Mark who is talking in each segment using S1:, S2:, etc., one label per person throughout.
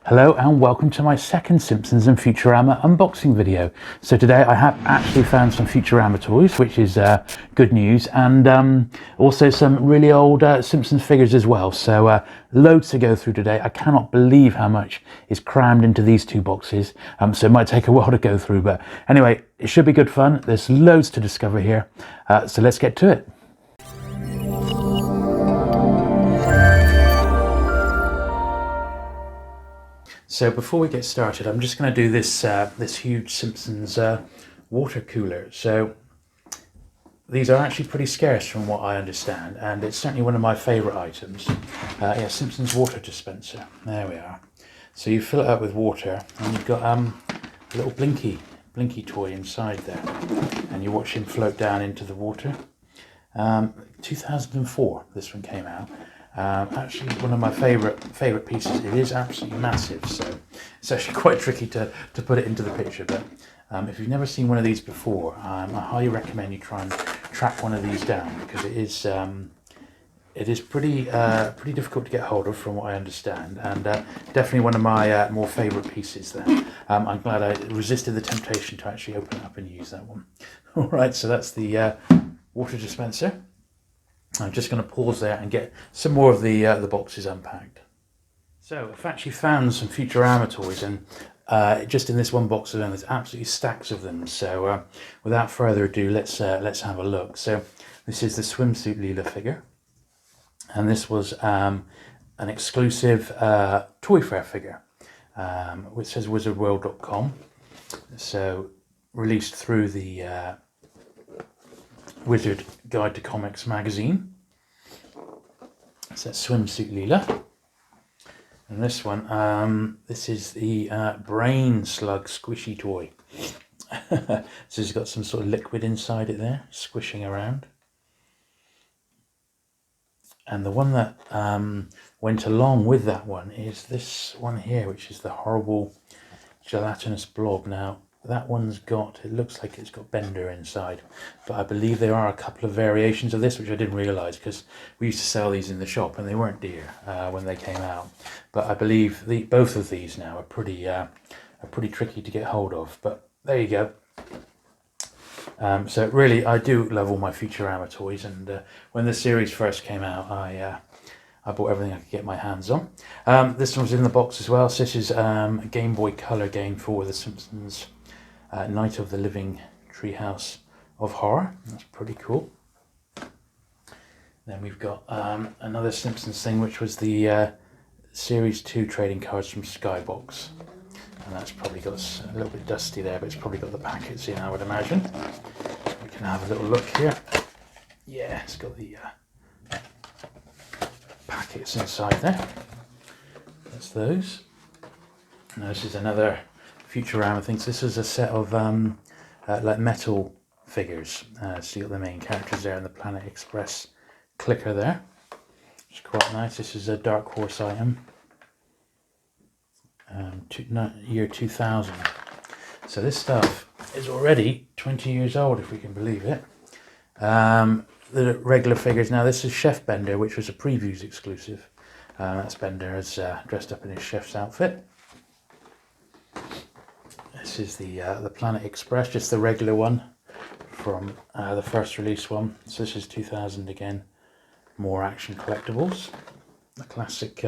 S1: Hello and welcome to my second Simpsons and Futurama unboxing video. So today I have actually found some Futurama toys, which is good news, and also some really old Simpsons figures as well. So loads to go through today. I cannot believe how much is crammed into these two boxes, so it might take a while to go through, but anyway, it should be good fun. There's loads to discover here, so let's get to it. So before we get started, I'm just going to do this this huge Simpsons water cooler. So these are actually pretty scarce from what I understand, and it's certainly one of my favourite items. Yeah, Simpsons water dispenser. There we are. So you fill it up with water, and you've got a little blinky toy inside there, and you watch him float down into the water. 2004, this one came out. Actually, one of my favourite pieces. It is absolutely massive, so it's actually quite tricky to put it into the picture. But if you've never seen one of these before, I highly recommend you try and track one of these down, because it is pretty difficult to get hold of, from what I understand, and definitely one of my more favourite pieces there. I'm glad I resisted the temptation to actually open it up and use that one. All right, so that's the water dispenser. I'm just going to pause there and get some more of the boxes unpacked. So I've actually found some Futurama toys, and just in this one box alone, there's absolutely stacks of them. So without further ado, let's have a look. So this is the swimsuit Leela figure, and this was an exclusive Toy Fair figure, which says wizardworld.com. So released through the Wizard Guide to Comics magazine. So that's swimsuit Leela. And this one, this is the brain slug squishy toy. So it's got some sort of liquid inside it there, squishing around. And the one that went along with that one is this one here, which is the horrible gelatinous blob. Now, that one's got, it looks like it's got Bender inside, but I believe there are a couple of variations of this, which I didn't realise, because we used to sell these in the shop and they weren't dear when they came out. But I believe both of these now are pretty tricky to get hold of, but there you go. So really, I do love all my Futurama toys, and when the series first came out, I bought everything I could get my hands on. This one was in the box as well. So this is a Game Boy Color game for The Simpsons Night of the Living Treehouse of Horror. That's pretty cool. Then we've got another Simpsons thing, which was the Series 2 trading cards from Skybox. And that's probably got a little bit dusty there, but it's probably got the packets in, I would imagine. We can have a little look here. Yeah, it's got the packets inside there. That's those. Now this is another Futurama thing. So this is a set of like metal figures. So you got the main characters there and the Planet Express clicker there, which is quite nice. This is a Dark Horse item, year 2000. So this stuff is already 20 years old, if we can believe it. The regular figures. Now this is Chef Bender, which was a Previews exclusive. That's Bender as dressed up in his chef's outfit. This is the Planet Express, just the regular one from the first release one. So this is 2000 again. More action collectibles. The classic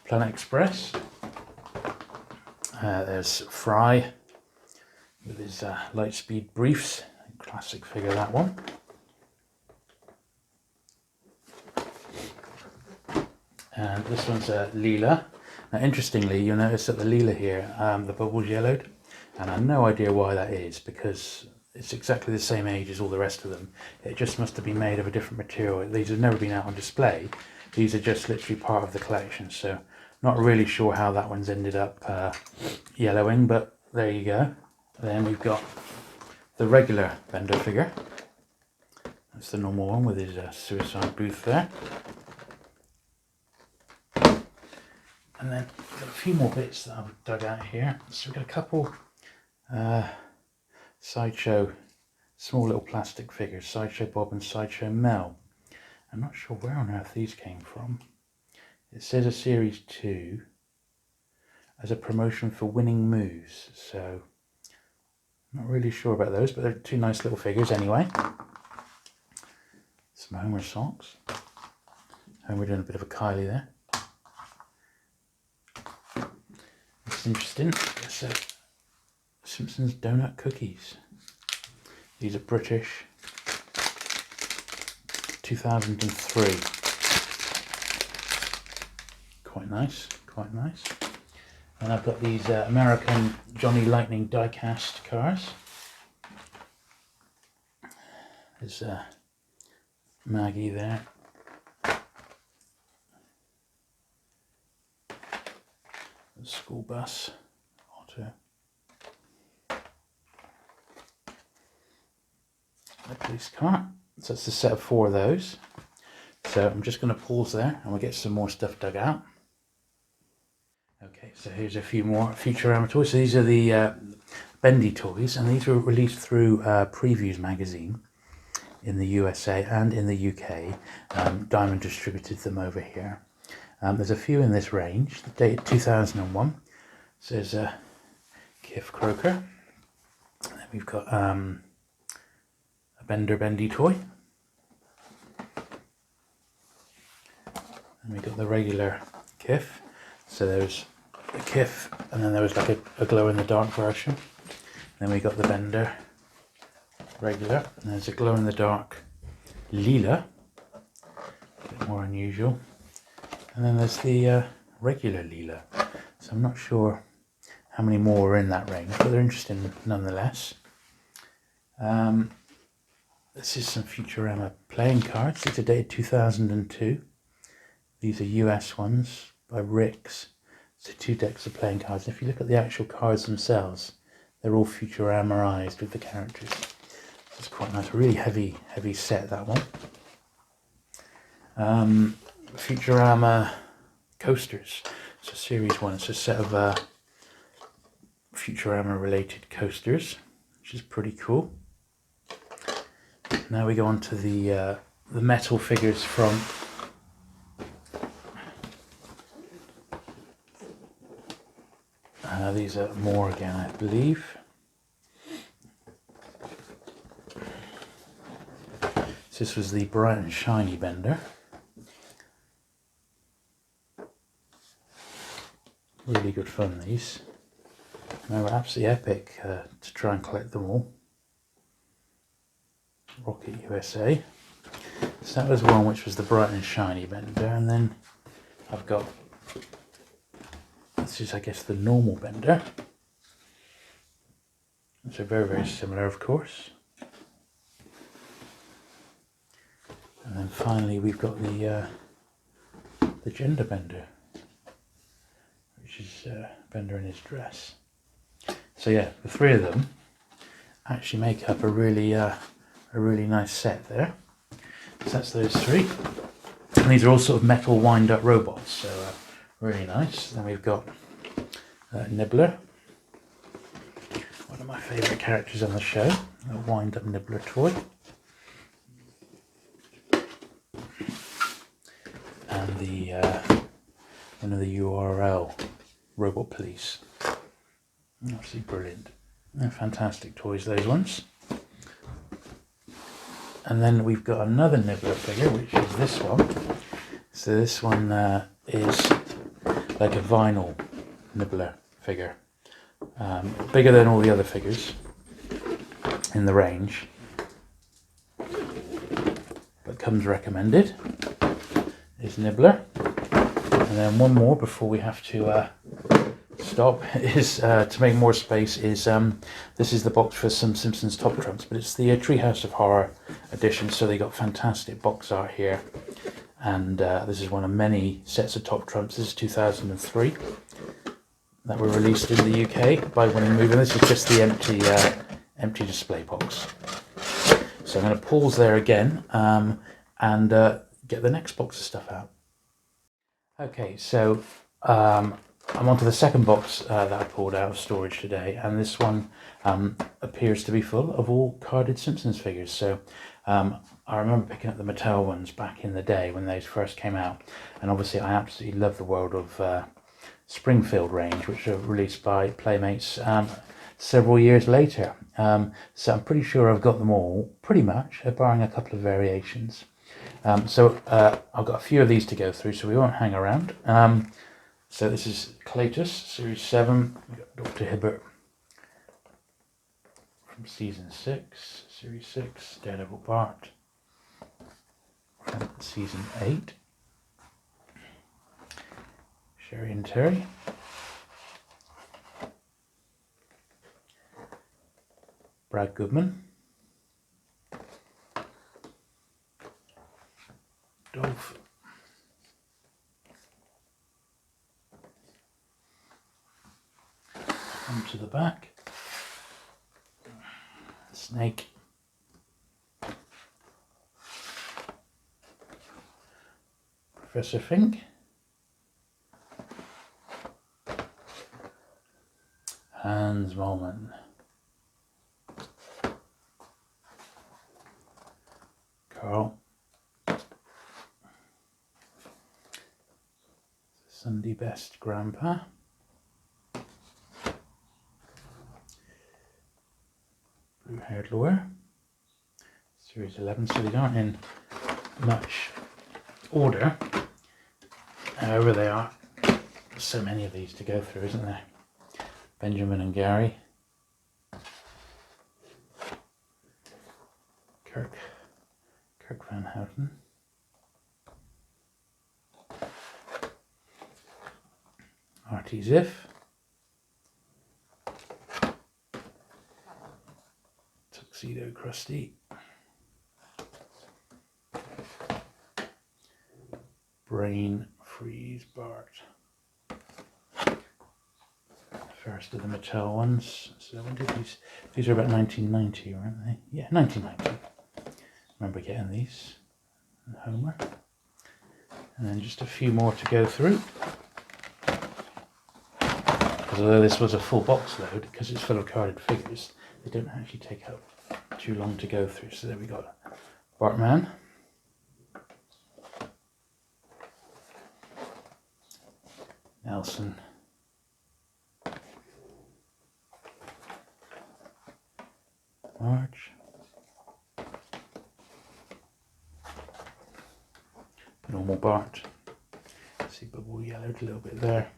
S1: Planet Express. There's Fry with his Lightspeed briefs. Classic figure, that one. And this one's Leela. Now, interestingly, you'll notice that the Leela here, the bubble's yellowed, and I have no idea why that is, because it's exactly the same age as all the rest of them. It just must have been made of a different material. These have never been out on display. These are just literally part of the collection, so not really sure how that one's ended up yellowing, but there you go. Then we've got the regular Bender figure. That's the normal one with his suicide booth there. And then we've got a few more bits that I've dug out here. So we've got a couple Sideshow, small little plastic figures, Sideshow Bob and Sideshow Mel. I'm not sure where on earth these came from. It says a Series 2. as a promotion for winning moves. So not really sure about those, but they're two nice little figures anyway. Some Homer socks. Homer doing a bit of a Kylie there. It's interesting. It's Simpsons donut cookies. These are British. 2003. Quite nice, quite nice. And I've got these American Johnny Lightning die-cast cars. There's Maggie there. The school bus, Otto. The police car. So it's a set of 4 of those. So I'm just going to pause there and we'll get some more stuff dug out. Okay, so here's a few more Futurama toys. So these are the Bendy toys, and these were released through Previews magazine in the USA and in the UK. Diamond distributed them over here. There's a few in this range. The date 2001. So there's a Kif Croker. And then we've got a Bendy toy. And we've got the regular Kif. So there's the Kif, and then there was like a glow-in-the-dark version. Then we got the Bender regular, and there's a glow-in-the-dark Lila, a bit more unusual. And then there's the regular Lila. So I'm not sure how many more are in that range, but they're interesting nonetheless. This is some Futurama playing cards. These are dated 2002. These are US ones by Rick's. So 2 decks of playing cards. If you look at the actual cards themselves, they're all Futurama-ized with the characters. It's quite nice. Really heavy set, that one. Futurama coasters. So series 1. It's a set of Futurama-related coasters, which is pretty cool. Now we go on to the metal figures from these are more again, I believe. So this was the bright and shiny Bender. Really good fun, these. They were absolutely epic to try and collect them all. Rocket USA. So that was one which was the bright and shiny Bender, and then I've got, this is I guess the normal Bender. So very similar, of course. And then finally we've got the gender Bender, which is Bender in his dress. So yeah, the 3 of them actually make up a really nice set there. So that's those 3. And these are all sort of metal wind-up robots, so really nice. Then we've got Nibbler, one of my favourite characters on the show, a wind-up Nibbler toy. And the one of the URL robot police. Absolutely brilliant. They're fantastic toys, those ones. And then we've got another Nibbler figure, which is this one. So this one is like a vinyl Nibbler figure. Bigger than all the other figures in the range, but comes recommended. Is Nibbler. And then one more before we have to stop is to make more space is this is the box for some Simpsons Top Trumps, but it's the Treehouse of Horror edition, so they got fantastic box art here, and this is one of many sets of Top Trumps. This is 2003 that were released in the UK by Winning Move, and this is just the empty display box. So I'm going to pause there again and get the next box of stuff out. Okay, so I'm onto the second box that I pulled out of storage today, and this one appears to be full of all carded Simpsons figures. So I remember picking up the Mattel ones back in the day when those first came out, and obviously I absolutely love the world of Springfield range, which were released by Playmates several years later. So I'm pretty sure I've got them all, pretty much, barring a couple of variations. So I've got a few of these to go through, so we won't hang around. So this is Collectibles, Series 7. We've got Dr. Hibbert from Season 6, Series 6. Daredevil Bart from Season 8. Sherry and Terry. Brad Goodman. Dolph. Come to the back. Snake. Professor Fink. Hans Moleman. Carl. Sunday Best Grandpa. Blue Haired Lawyer. Series 11, so they aren't in much order. However, they are. So many of these to go through, isn't there? Benjamin and Gary. Kirk Van Houten. Artie Ziff. Tuxedo Krusty. Brain Freeze Bart. First of the Mattel ones. So when did these are about 1990, weren't they? Yeah, 1990. Remember getting these. And Homer. And then just a few more to go through. Because although this was a full box load, because it's full of carded figures, they don't actually take up too long to go through. So there we got Bartman. Nelson. Marge. Normal Bart. See bubble yellowed a little bit there.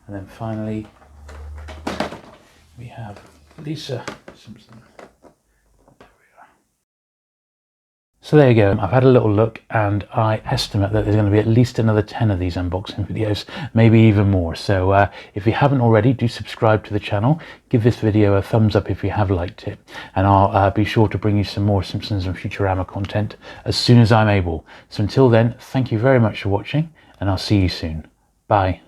S1: And then finally we have Lisa Simpson. So there you go, I've had a little look and I estimate that there's going to be at least another 10 of these unboxing videos, maybe even more. So if you haven't already, do subscribe to the channel, give this video a thumbs up if you have liked it, and I'll be sure to bring you some more Simpsons and Futurama content as soon as I'm able. So until then, thank you very much for watching and I'll see you soon. Bye.